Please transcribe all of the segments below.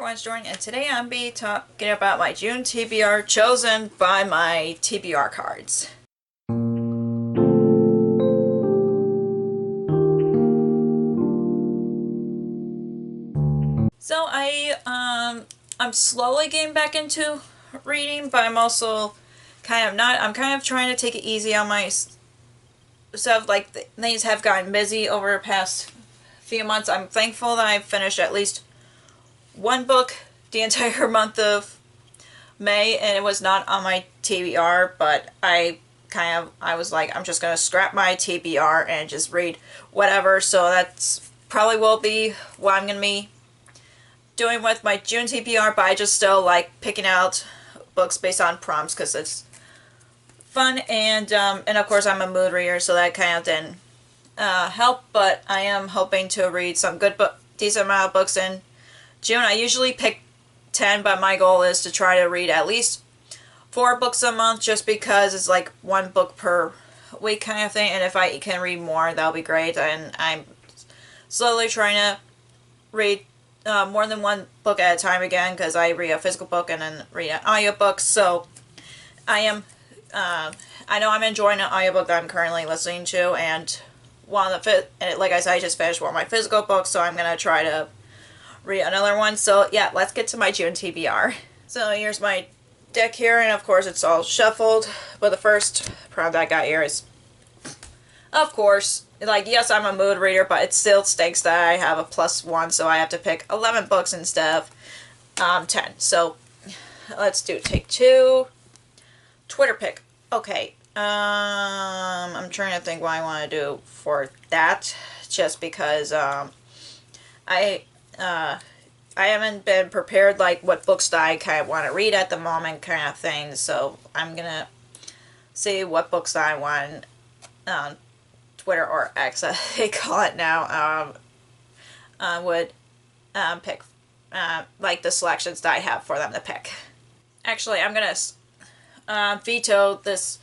everyone's joining, and today I'm be talking about my June TBR chosen by my TBR cards. So I'm slowly getting back into reading, but I'm also kind of not. I'm kind of trying to take it easy on myself. Like things have gotten busy over the past few months. I'm thankful that I've finished at least one book the entire month of May, and it was not on my TBR, but I was like, I'm just gonna scrap my TBR and just read whatever. So that's probably will be what I'm gonna be doing with my June TBR, but I just still like picking out books based on prompts because it's fun, and of course I'm a mood reader, so that kind of didn't help, but I am hoping to read some good decent amount of books in June. I usually pick 10, but my goal is to try to read at least 4 books a month, just because it's like 1 book per week kind of thing, and if I can read more, that'll be great. And I'm slowly trying to read more than 1 book at a time again, because I read a physical book and then read an audiobook. So I know I'm enjoying an audiobook that I'm currently listening to, and like I said, I just finished one of my physical books, so I'm gonna try to read another one. So yeah, let's get to my June TBR. So here's my deck here, and of course it's all shuffled, but the first prompt I got here is, of course, like, yes, I'm a mood reader, but it still stinks that I have a +1, so I have to pick 11 books instead of 10. So let's take 2. Twitter pick. Okay. I'm trying to think what I want to do for that, just because I haven't been prepared, like what books that I kind of want to read at the moment kind of thing. So I'm gonna see what books that I want on Twitter, or X as they call it now, would pick like the selections that I have for them to pick. Actually, I'm gonna veto this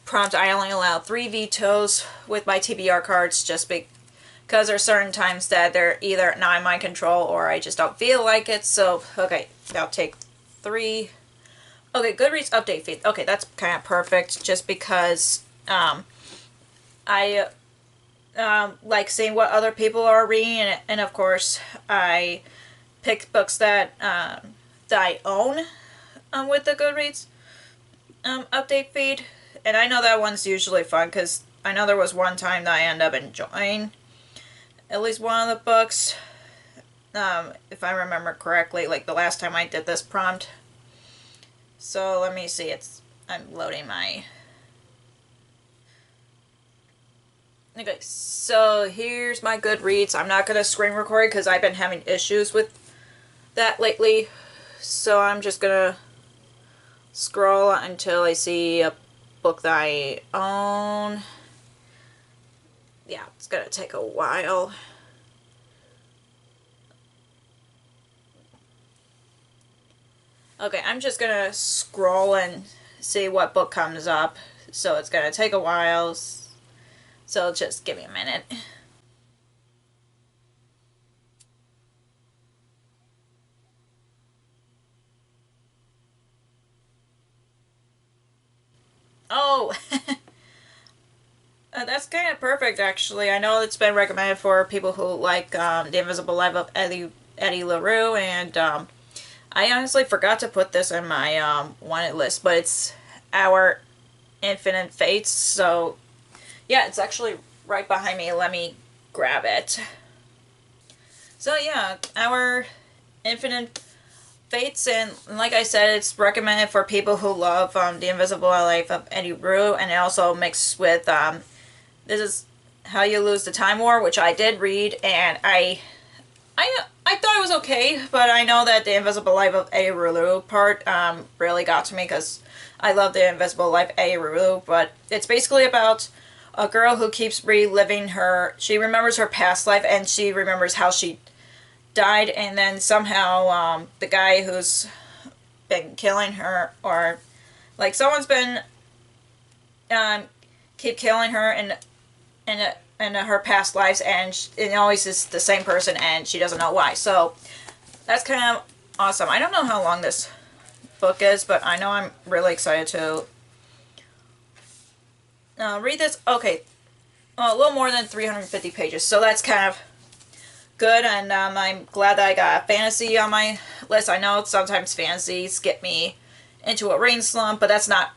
prompt. I only allow 3 vetoes with my TBR cards, just because there are certain times that they're either not in my control or I just don't feel like it. So, okay, I'll take 3. Okay, Goodreads update feed. Okay, that's kind of perfect, just because I like seeing what other people are reading, and of course I pick books that I own with the Goodreads update feed. And I know that one's usually fun, because I know there was one time that I ended up enjoying at least one of the books, if I remember correctly, like the last time I did this prompt. So let me see, I'm loading my... Okay, so here's my Goodreads. I'm not going to screen record because I've been having issues with that lately. So I'm just going to scroll until I see a book that I own. Yeah, it's going to take a while. Okay, I'm just going to scroll and see what book comes up. So it's going to take a while. So just give me a minute. Oh, that's kind of perfect, actually. I know it's been recommended for people who like The Invisible Life of Eddie LaRue, and I honestly forgot to put this in my wanted list, but it's Our Infinite Fates. So yeah, it's actually right behind me. Let me grab it. So yeah, Our Infinite Fates, and like I said, it's recommended for people who love The Invisible Life of Eddie LaRue, and it also mixed with This Is How You Lose the Time War, which I did read, and I thought it was okay, but I know that The Invisible Life of Eddie LaRue part really got to me, because I love The Invisible Life of Eddie LaRue. But it's basically about a girl who keeps reliving she remembers her past life, and she remembers how she died, and then somehow the guy who's been killing her, or like someone's been keep killing her in her past lives, and it always is the same person, and she doesn't know why. So that's kind of awesome. I don't know how long this book is, but I know I'm really excited to read this. Okay, a little more than 350 pages, so that's kind of good, and I'm glad that I got fantasy on my list. I know sometimes fantasies get me into a reading slump, but that's not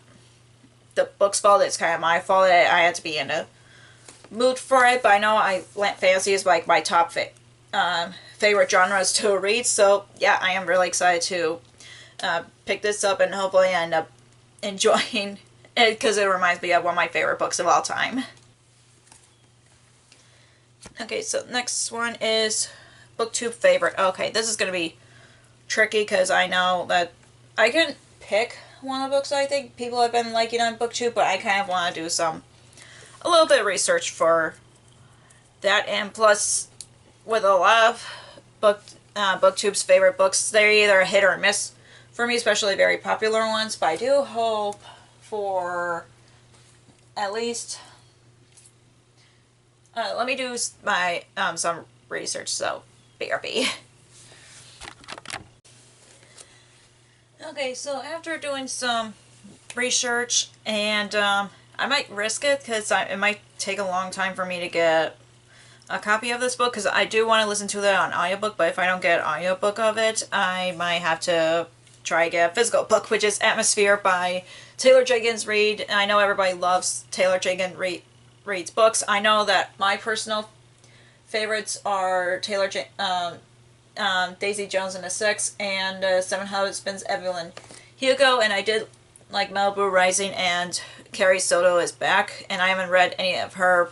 the book's fault. It's kind of my fault. I had to be in a mood for it, but I know fantasy is like my top favorite genres to read, so yeah, I am really excited to pick this up and hopefully end up enjoying it because it reminds me of one of my favorite books of all time. Okay, so next one is BookTube favorite. Okay, this is going to be tricky because I know that I can pick one of the books I think people have been liking on BookTube, but I kind of want to do a little bit of research for that, and plus with a lot of BookTube's favorite books, they're either a hit or a miss for me, especially very popular ones, but I do hope for at least let me do my some research, so BRB. Okay, so after doing some research, and I might risk it because it might take a long time for me to get a copy of this book because I do want to listen to that on audiobook, but if I don't get an audiobook of it, I might have to try to get a physical book, which is Atmosphere by Taylor Jenkins Reid. I know everybody loves Taylor Jenkins Reid's books. I know that my personal favorites are Daisy Jones and the Six and Seven Husbands Evelyn Hugo, and I did like Malibu Rising and Carrie Soto is Back, and I haven't read any of her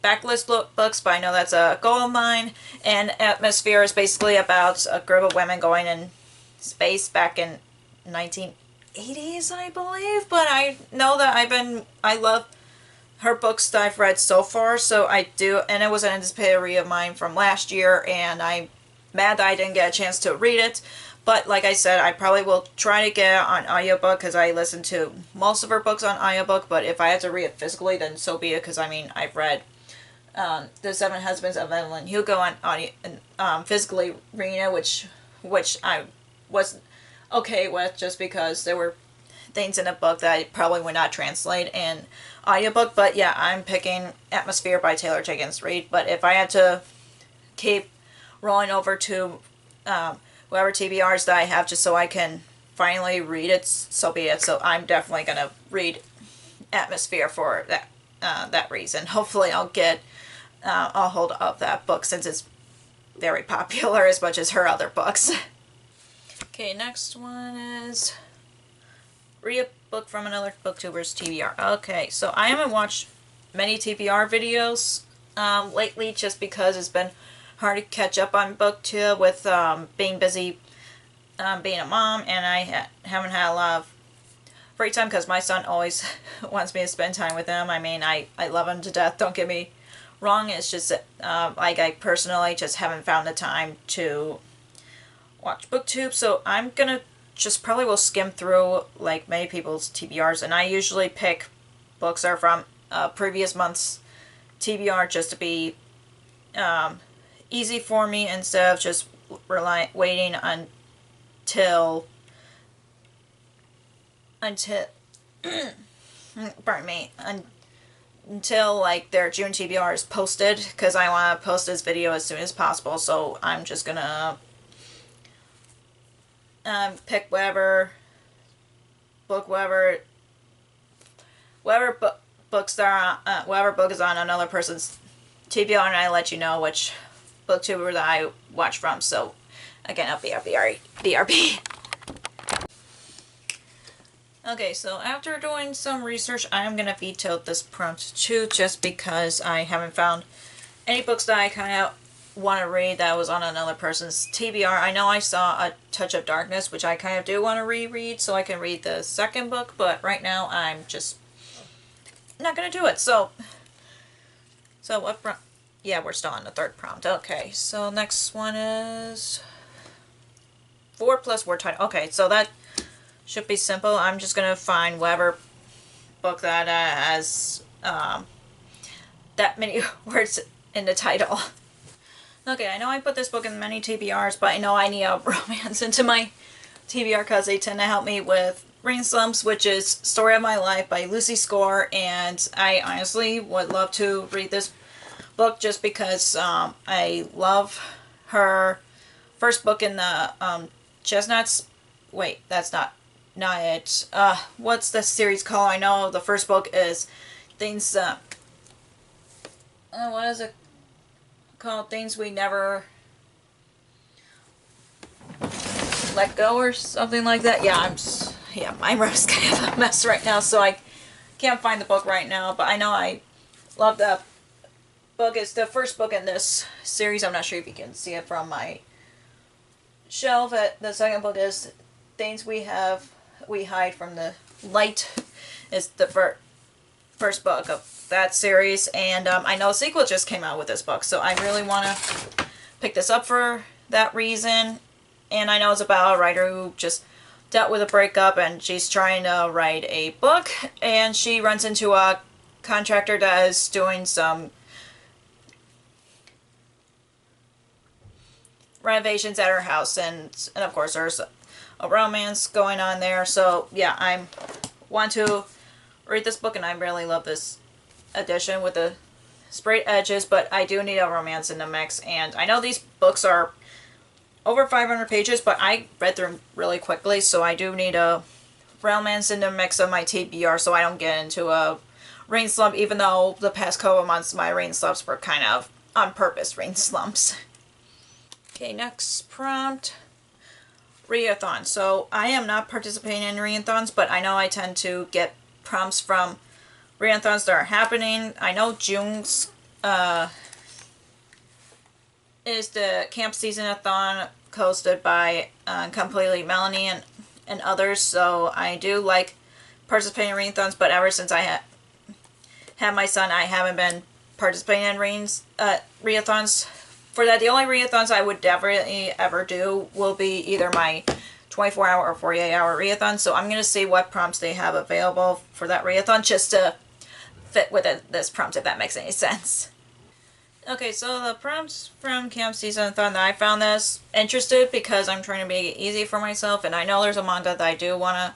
backlist books, but I know that's a goal of mine. And Atmosphere is basically about a group of women going in space back in 1980s, I believe, but I know that I love her books that I've read so far, so I do, and it was an anticipated read of mine from last year, and I'm mad that I didn't get a chance to read it, but like I said, I probably will try to get it on audiobook, because I listen to most of her books on audiobook, but if I have to read it physically, then so be it, because I mean, I've read The Seven Husbands of Evelyn Hugo on audio, physically reading it, which I was okay with, just because there were things in a book that I probably would not translate in audiobook. But yeah, I'm picking Atmosphere by Taylor Jenkins Reid. But if I had to keep rolling over to whatever TBRs that I have just so I can finally read it, so be it. So I'm definitely going to read Atmosphere for that reason. Hopefully I'll get a hold of that book since it's very popular as much as her other books. Okay, next one is read a book from another booktuber's TBR. Okay, so I haven't watched many TBR videos lately just because it's been hard to catch up on booktube with being busy being a mom, and I haven't had a lot of free time because my son always wants me to spend time with him. I mean, I love him to death, don't get me wrong. It's just that like I personally just haven't found the time to watch booktube, so I'm gonna just probably will skim through like many people's TBRs, and I usually pick books that are from previous month's TBR just to be easy for me instead of just waiting until pardon me, until like their June TBR is posted, because I want to post this video as soon as possible. So I'm just gonna pick whatever book is on another person's TBR, and I let you know which booktuber that I watch from. So again, I'll BRB. Okay, so after doing some research, I am going to veto this prompt too, just because I haven't found any books that I kind of want to read that was on another person's TBR. I know I saw A Touch of Darkness, which I kind of do want to reread so I can read the second book, but right now I'm just not going to do it. So what prompt? Yeah, we're still on the third prompt. Okay, so next one is 4 plus word title. Okay, so that should be simple. I'm just going to find whatever book that has that many words in the title. Okay, I know I put this book in many TBRs, but I know I need a romance into my TBR because they tend to help me with Rain Slumps, which is Story of My Life by Lucy Score, and I honestly would love to read this book just because I love her first book in the Chestnuts. Wait, that's not it. What's the series called? I know the first book is Things. What is it called? Things We Never Let Go or something like that. Yeah, my brain's kind of a mess right now, so I can't find the book right now. But I know I love that book. It's the first book in this series. I'm not sure if you can see it from my shelf. The second book is Things We Hide from the Light. It's the first book of that series, and I know a sequel just came out with this book, so I really want to pick this up for that reason. And I know it's about a writer who just dealt with a breakup, and she's trying to write a book, and she runs into a contractor that is doing some renovations at her house, and of course there's a romance going on there. So yeah, I want to read this book, and I really love this edition with the sprayed edges, but I do need a romance in the mix. And I know these books are over 500 pages, but I read through them really quickly, so I do need a romance in the mix of my TBR so I don't get into a rain slump, even though the past couple of months my rain slumps were kind of on purpose rain slumps. Okay, next prompt. Readathon. So I am not participating in readathons, but I know I tend to get prompts from readathons that are happening. I know June's is the camp season-a-thon hosted by Completely Melanie and others, so I do like participating in readathons, but ever since I had my son, I haven't been participating in readathons. For that, the only readathons I would definitely ever do will be either my 24-hour or 48-hour readathon, so I'm going to see what prompts they have available for that readathon just to fit with this prompt, if that makes any sense. Okay, so the prompts from Camp Season-a-thon that I found this interested because I'm trying to make it easy for myself, and I know there's a manga that I do want to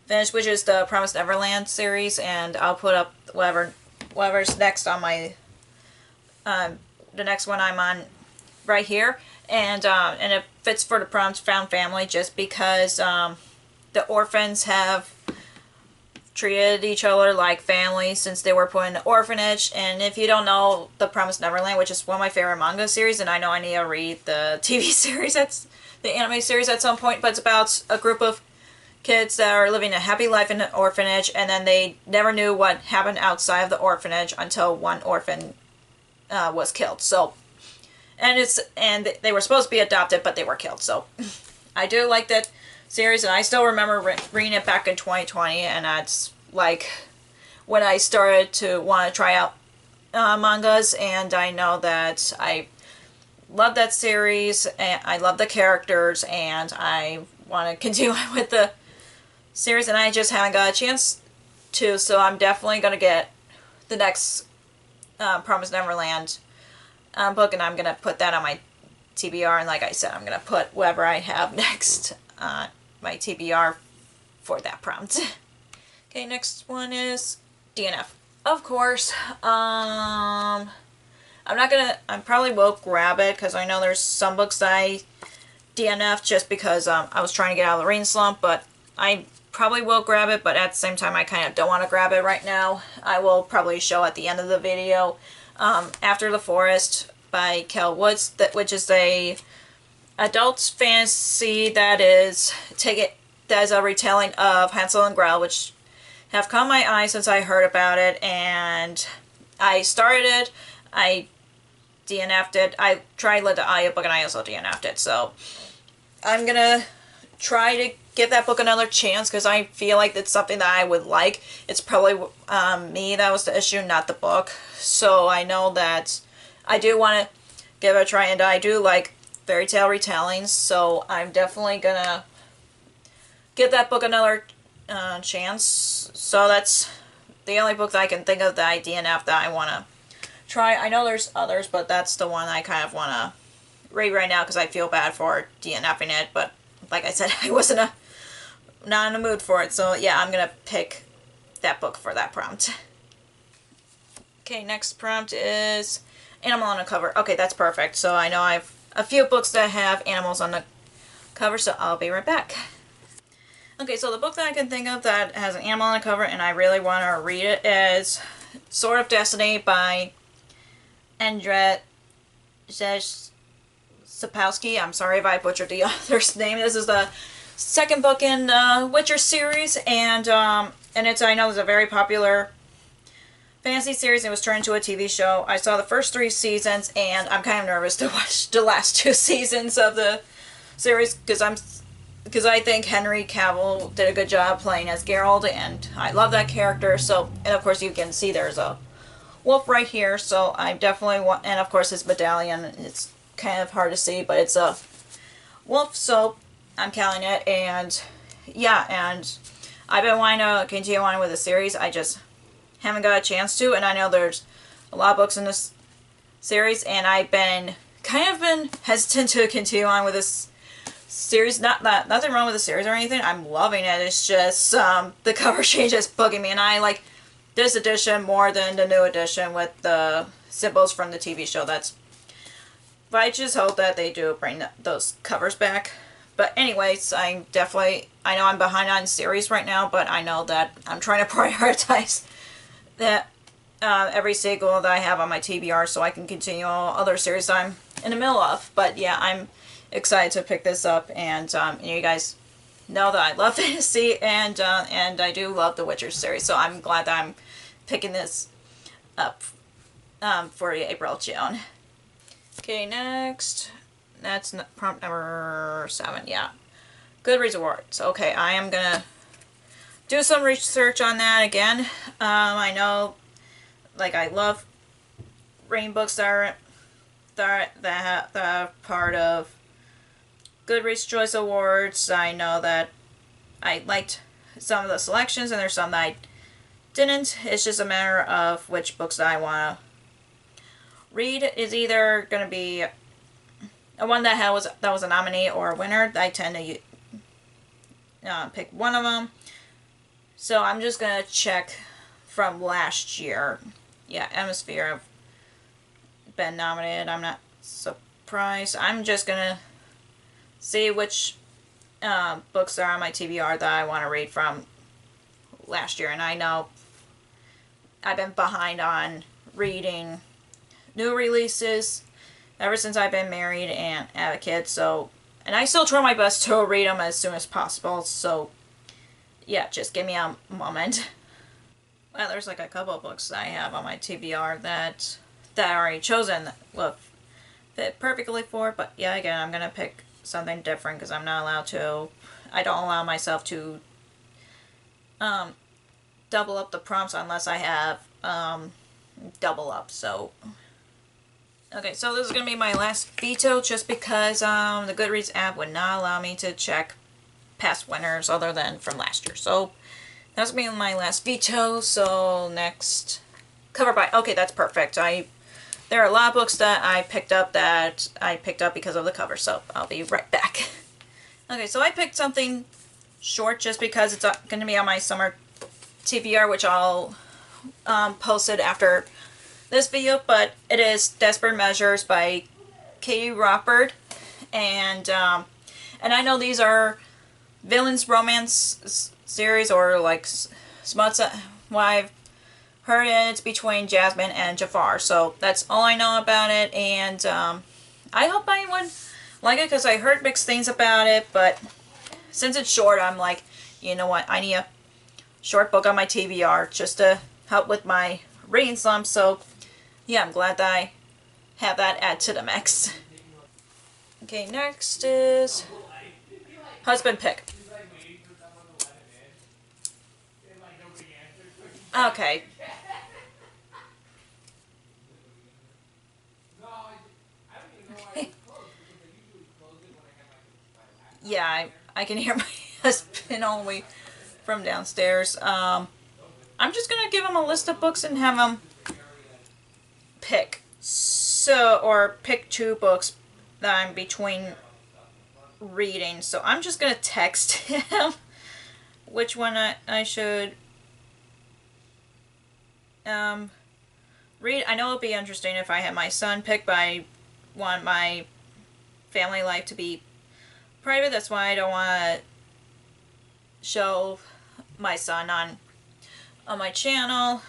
finish, which is the Promised Neverland series, and I'll put up whatever's next on my the next one I'm on right here, and it fits for the prompt Found Family just because the orphans have treated each other like family since they were put in the orphanage. And if you don't know The Promised Neverland, which is one of my favorite manga series, and I know I need to read the TV series, that's the anime series at some point, but it's about a group of kids that are living a happy life in an orphanage, and then they never knew what happened outside of the orphanage until one orphan was killed. So, and they were supposed to be adopted, but they were killed. So, I do like that series, and I still remember reading it back in 2020, and that's like when I started to want to try out mangas, and I know that I love that series, and I love the characters, and I want to continue with the series, and I just haven't got a chance to, so I'm definitely going to get the next Promised Neverland book, and I'm going to put that on my TBR, and like I said, I'm going to put whatever I have next my TBR for that prompt. Okay, next one is DNF. Of course, I probably will grab it because I know there's some books that I DNF just because I was trying to get out of the rain slump, but I probably will grab it, but at the same time I kind of don't want to grab it right now. I will probably show at the end of the video After the Forest by Kel Woods, which is a adult fantasy that is a retelling of Hansel and Gretel, which have caught my eye since I heard about it, and I started it, I DNF'd it, I tried to let the audiobook, and I also DNF'd it, so I'm gonna try to give that book another chance because I feel like it's something that I would like. It's probably me that was the issue, not the book, so I know that I do want to give it a try, and I do like fairy tale retellings, so I'm definitely gonna give that book another chance. So that's the only book that I can think of that I DNF that I want to try. I know there's others, but that's the one I kind of want to read right now because I feel bad for DNFing it. But like I said, I wasn't not in the mood for it. So yeah, I'm gonna pick that book for that prompt. Okay, next prompt is animal on the cover. Okay, that's perfect. So I know I have a few books that have animals on the cover, so I'll be right back. Okay, so the book that I can think of that has an animal on the cover and I really want to read it is Sword of Destiny by Andrzej Sapkowski. I'm sorry if I butchered the author's name. This is the second book in the Witcher series, and it's, I know, it's a very popular fantasy series. It was turned into a TV show. I saw the first 3 seasons, and I'm kind of nervous to watch the last 2 seasons of the series because I think Henry Cavill did a good job playing as Geralt, and I love that character. So, and of course you can see there's a wolf right here, so I definitely want, and of course his medallion, it's kind of hard to see, but it's a wolf, so I'm counting it. And yeah, and I've been wanting to continue on with the series. I just haven't got a chance to, and I know there's a lot of books in this series, and I've been hesitant to continue on with this series. Nothing wrong with the series or anything. I'm loving it. It's just the cover change is bugging me, and I like this edition more than the new edition with the symbols from the TV show. But I just hope that they do bring those covers back. But anyways, I know I'm behind on series right now, but I know that I'm trying to prioritize that every sequel that I have on my TBR so I can continue all other series I'm in the middle of. But yeah, I'm excited to pick this up, and you guys know that I love fantasy, and I do love the Witcher series, so I'm glad that I'm picking this up for April, June. Okay, next, that's prompt number 7, yeah. Goodreads Awards. Okay, I am gonna do some research on that again. I know, like, I love reading books that are part of Goodreads Choice Awards. I know that I liked some of the selections, and there's some that I didn't. It's just a matter of which books that I want to read. Is either going to be a one that was a nominee or a winner. I tend to pick one of them. So I'm just going to check from last year. Yeah, Hemisphere have been nominated. I'm not surprised. I'm just going to see which books are on my TBR that I want to read from last year. And I know I've been behind on reading new releases ever since I've been married and have a kid. So, and I still try my best to read them as soon as possible. So yeah, just give me a moment. Well, there's like a couple of books that I have on my TBR that I already chosen that will fit perfectly for it. But yeah, again, I'm going to pick something different because I'm not allowed to, I don't allow myself to double up the prompts unless I have double up. So okay, so this is going to be my last veto just because the Goodreads app would not allow me to check past winners other than from last year. So that's going to be my last veto. So next, cover by, okay, that's perfect. There are a lot of books that I picked up because of the cover, so I'll be right back. Okay, so I picked something short just because it's going to be on my summer TBR, which I'll post it after this video, but it is Desperate Measures by Katie Roppert, and I know these are villains romance series or like smuts. What I've heard, it's between Jasmine and Jafar, so that's all I know about it, and I hope I would like it because I heard mixed things about it, but since it's short, I'm like, you know what, I need a short book on my TBR just to help with my reading slump. So yeah, I'm glad that I have that add to the mix. Okay, next is Husband Pick. Okay. Yeah, I can hear my husband all the way from downstairs. I'm just going to give him a list of books and have him pick. So, or pick 2 books that I'm between reading. So I'm just going to text him which one I should read. I know it'll be interesting if I have my son pick, but I want my family life to be private. That's why I don't want to show my son on my channel.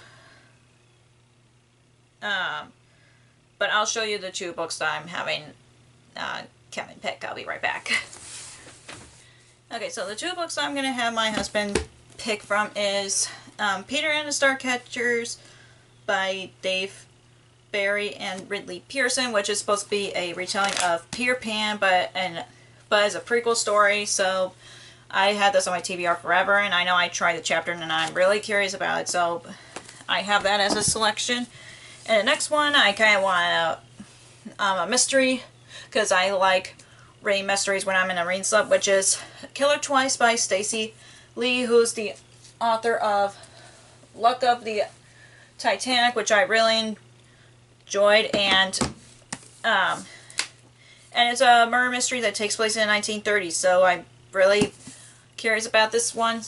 But I'll show you the 2 books that I'm having Kevin pick. I'll be right back. Okay, so the 2 books I'm going to have my husband pick from is Peter and the Starcatchers by Dave Barry and Ridley Pearson, which is supposed to be a retelling of Peter Pan, but as a prequel story. So I had this on my TBR forever, and I know I tried the chapter and I'm really curious about it, so I have that as a selection. And the next one, I kind of want a mystery, because I like reading mysteries when I'm in a reading slump, which is Killer Twice by Stacey Lee, who's the author of Luck of the Titanic, which I really enjoyed, and it's a murder mystery that takes place in the 1930s, so I'm really curious about this one.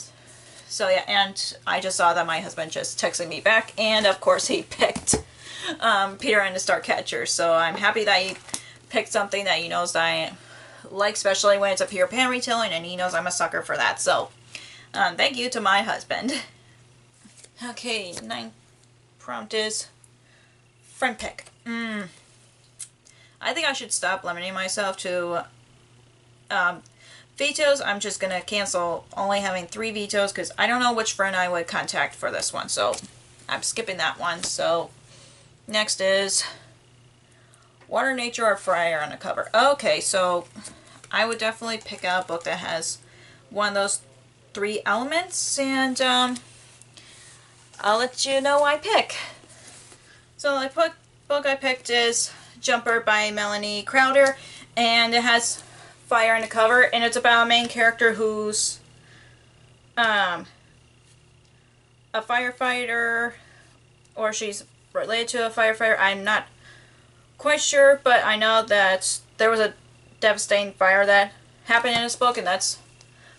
So yeah, and I just saw that my husband just texted me back, and of course he picked Peter and the Starcatcher, so I'm happy that he picked something that he knows that I like, especially when it's a Peter Pan retelling, and he knows I'm a sucker for that, so thank you to my husband. Okay, 9th prompt is friend pick. I think I should stop limiting myself to vetoes. I'm just going to cancel only having 3 vetoes, because I don't know which friend I would contact for this one, so I'm skipping that one. So next is Water, Nature, or Fire on the cover. Okay, so I would definitely pick out a book that has one of those 3 elements, and I'll let you know I pick. So the book I picked is Jumper by Melanie Crowder, and it has fire on the cover, and it's about a main character who's a firefighter, or she's related to a firefighter. I'm not quite sure, but I know that there was a devastating fire that happened in this book, and that's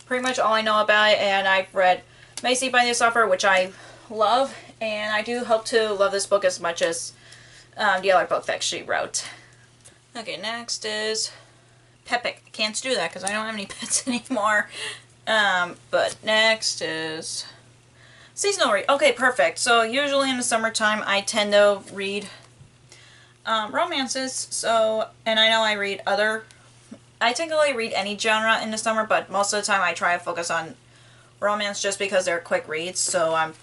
pretty much all I know about it. And I've read Macy by this author, which I love, and I do hope to love this book as much as the other book that she wrote. Okay, next is pet pick. I can't do that because I don't have any pets anymore. But next is seasonal read. Okay, perfect. So usually in the summertime I tend to read romances. So, and I know I typically read any genre in the summer, but most of the time I try to focus on romance just because they're quick reads. So I'm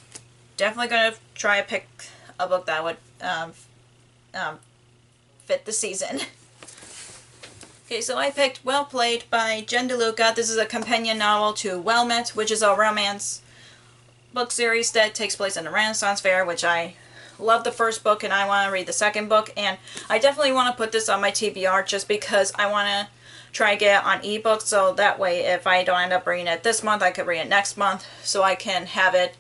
definitely going to try to pick a book that would fit the season. Okay, so I picked Well Played by Jen DeLuca. This is a companion novel to Well Met, which is a romance book series that takes place in the Renaissance Fair, which I love the first book and I want to read the second book. And I definitely want to put this on my TBR just because I want to try to get it on ebook, so that way if I don't end up reading it this month, I could read it next month, so I can have it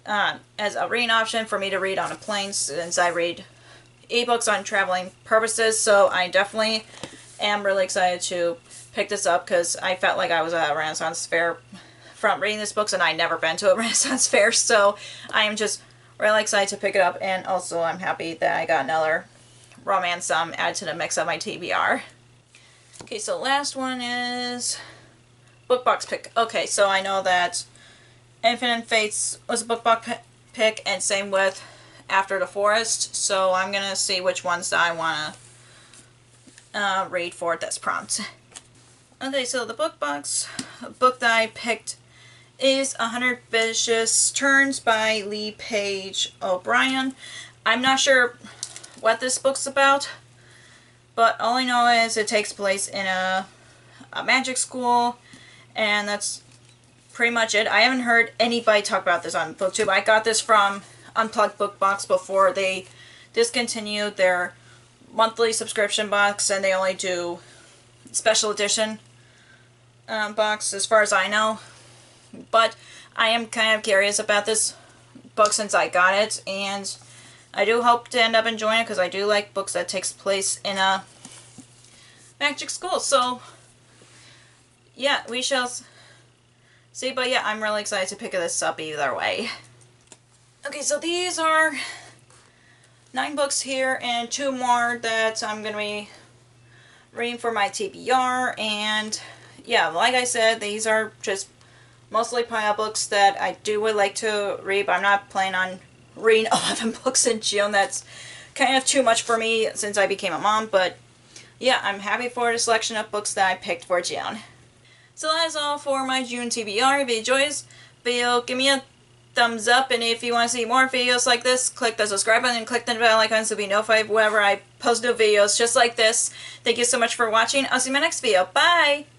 as a reading option for me to read on a plane, since I read ebooks on traveling purposes. So I definitely am really excited to pick this up, because I felt like I was at a Renaissance Fair from reading this book, and I'd never been to a Renaissance Fair, so I am just really excited to pick it up. And also I'm happy that I got another romance added to the mix of my TBR. Okay, so last one is book box pick. Okay, so I know that Infinite Fates was a book box pick, and same with After the Forest, so I'm going to see which ones that I want to read for this prompt. Okay, so the book box book that I picked is 100 Vicious Turns by Lee Page O'Brien. I'm not sure what this book's about, but all I know is it takes place in a magic school, and that's pretty much it. I haven't heard anybody talk about this on BookTube. I got this from Unplugged Book Box before they discontinued their monthly subscription box, and they only do special edition box as far as I know. But I am kind of curious about this book since I got it, and I do hope to end up enjoying it because I do like books that takes place in a magic school. So, yeah, we shall see. But yeah, I'm really excited to pick this up either way. Okay, so these are 9 books here and 2 more that I'm going to be reading for my TBR. And yeah, like I said, these are just mostly pile books that I would like to read, but I'm not planning on reading 11 books in June. That's kind of too much for me since I became a mom, but yeah, I'm happy for the selection of books that I picked for June. So that is all for my June TBR. If you enjoyed this video, give me a thumbs up, and if you want to see more videos like this, click the subscribe button and click the bell icon to be notified whenever I post new videos just like this. Thank you so much for watching. I'll see you in my next video. Bye!